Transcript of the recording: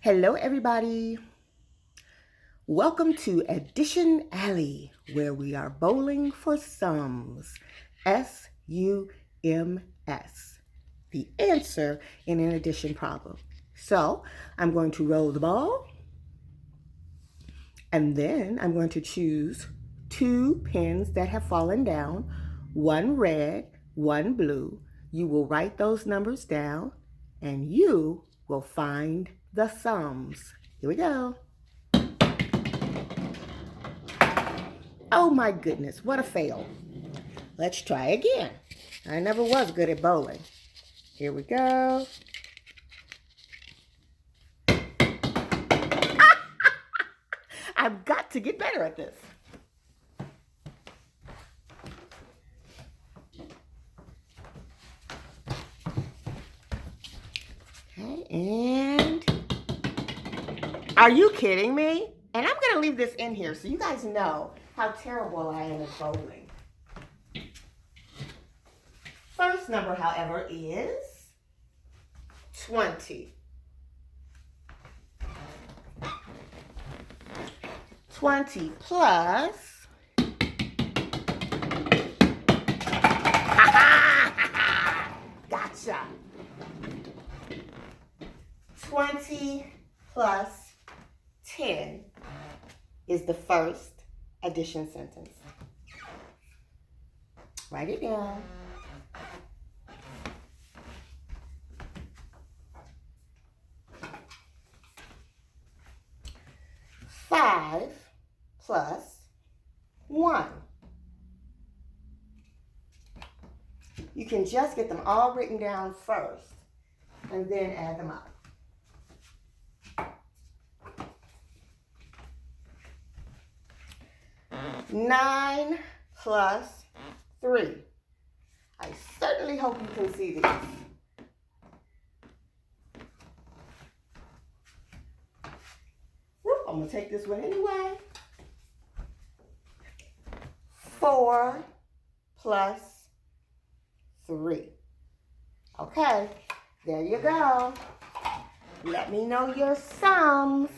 Hello, everybody. Welcome to Addition Alley, where we are bowling for sums. S-U-M-S. The answer in an addition problem. So I'm going to roll the ball, and then I'm going to choose two pins that have fallen down, one red, one blue. You will write those numbers down, and you will find the sums. Here we go. Oh my goodness, what a fail. Let's try again. I never was good at bowling. Here we go. I've got to get better at this. Okay, and are you kidding me? And I'm going to leave this in here so you guys know how terrible I am at bowling. First number, however, is 20. 20 plus... Gotcha. 20 plus 10 is the first addition sentence. Write it down. Five plus 1. You can just get them all written down first and then add them up. Nine plus 3. I certainly hope you can see these. I'm going to take this one anyway. 4 plus 3. Okay, there you go. Let me know your sums.